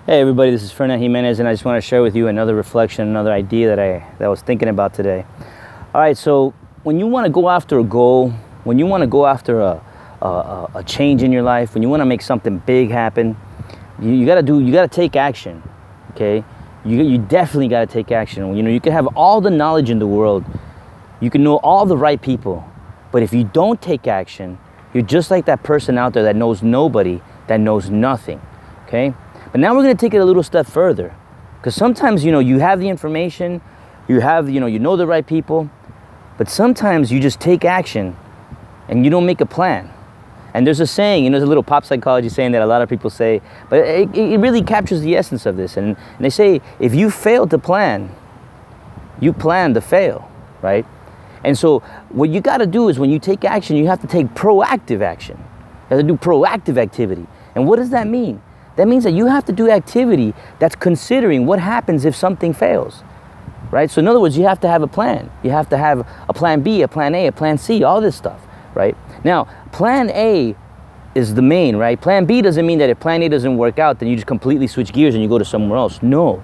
Hey everybody, this is Fernando Jimenez, and I just want to share with you another reflection, another idea that I was thinking about today. All right, so when you want to go after a goal, when you want to go after a change in your life, when you want to make something big happen, you got to take action. Okay, you definitely got to take action. You know, you can have all the knowledge in the world, you can know all the right people, but if you don't take action, you're just like that person out there that knows nobody, that knows nothing. Okay. But now we're going to take it a little step further, because sometimes, you know, you have the information, you know the right people, but sometimes you just take action and you don't make a plan. And there's a saying, you know, there's a little pop psychology saying that a lot of people say, but it really captures the essence of this. And they say, if you fail to plan, you plan to fail, right? And so what you got to do is when you take action, you have to take proactive action. You have to do proactive activity. And what does that mean? That means that you have to do activity that's considering what happens if something fails, right? So in other words, you have to have a plan. You have to have a plan B, a plan A, a plan C, all this stuff, right? Now, plan A is the main, right? Plan B doesn't mean that if plan A doesn't work out, then you just completely switch gears and you go to somewhere else. No.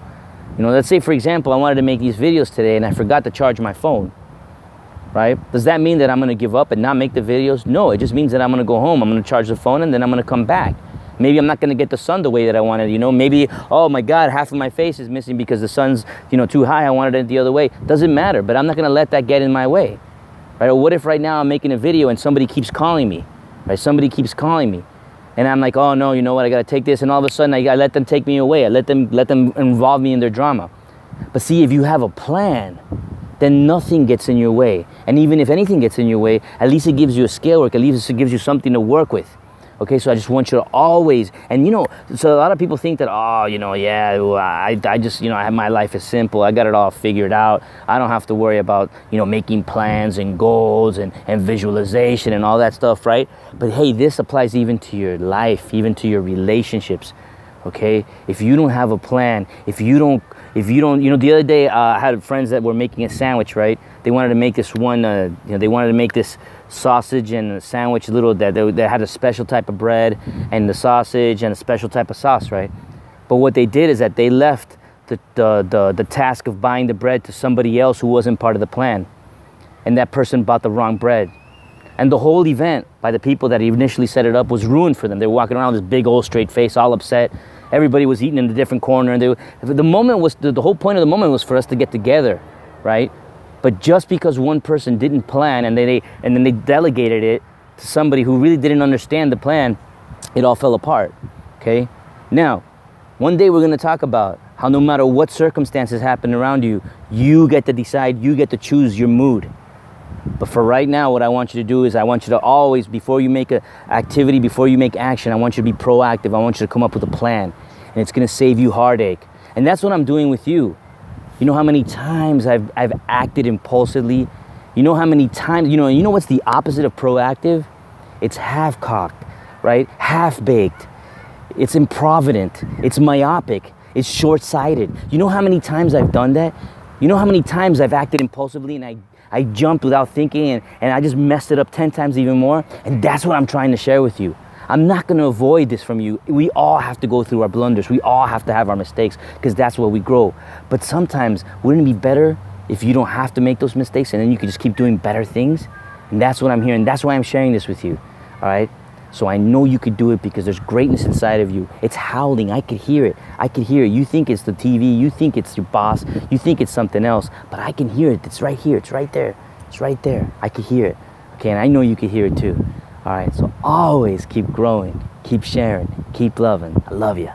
You know, let's say, for example, I wanted to make these videos today and I forgot to charge my phone, right? Does that mean that I'm going to give up and not make the videos? No, it just means that I'm going to go home, I'm going to charge the phone, and then I'm going to come back. Maybe I'm not going to get the sun the way that I wanted, you know, maybe, oh my God, half of my face is missing because the sun's, you know, too high. I wanted it the other way. Doesn't matter, but I'm not going to let that get in my way, right? Or what if right now I'm making a video and somebody keeps calling me, right? Somebody keeps calling me and I'm like, oh no, you know what? I got to take this. And all of a sudden I let them take me away. I let them involve me in their drama. But see, if you have a plan, then nothing gets in your way. And even if anything gets in your way, at least it gives you a scale work. At least it gives you something to work with. Okay, so I just want you to always, and you know, so a lot of people think that, oh, you know, yeah, I just, you know, my life is simple. I got it all figured out. I don't have to worry about, you know, making plans and goals and visualization and all that stuff, right? But hey, this applies even to your life, even to your relationships. Okay, if you don't have a plan, if you don't, you know, the other day I had friends that were making a sandwich, right? They wanted to make this one, you know, they wanted to make this sausage and a sandwich little that had a special type of bread and the sausage and a special type of sauce, right? But what they did is that they left the task of buying the bread to somebody else who wasn't part of the plan, and that person bought the wrong bread. And the whole event, by the people that initially set it up, was ruined for them. They were walking around with this big old straight face, all upset. Everybody was eating in a different corner, and the whole point of the moment was for us to get together, right? But just because one person didn't plan and then they delegated it to somebody who really didn't understand the plan, it all fell apart. Okay? Now, one day we're going to talk about how no matter what circumstances happen around you, you get to decide, you get to choose your mood. But for right now, what I want you to do is I want you to always, before you make an activity, before you make action, I want you to be proactive. I want you to come up with a plan. And it's going to save you heartache. And that's what I'm doing with you. You know how many times I've acted impulsively? You know how many times, you know what's the opposite of proactive? It's half-cocked, right? Half-baked. It's improvident. It's myopic. It's short-sighted. You know how many times I've done that? You know how many times I've acted impulsively and I jumped without thinking and I just messed it up 10 times even more? And that's what I'm trying to share with you. I'm not going to avoid this from you. We all have to go through our blunders. We all have to have our mistakes, because that's where we grow. But sometimes, wouldn't it be better if you don't have to make those mistakes and then you can just keep doing better things? And that's what I'm hearing. That's why I'm sharing this with you. All right? So I know you could do it because there's greatness inside of you. It's howling. I could hear it. I could hear it. You think it's the TV. You think it's your boss. You think it's something else. But I can hear it. It's right here. It's right there. It's right there. I can hear it. Okay? And I know you can hear it too. All right, so always keep growing, keep sharing, keep loving. I love you.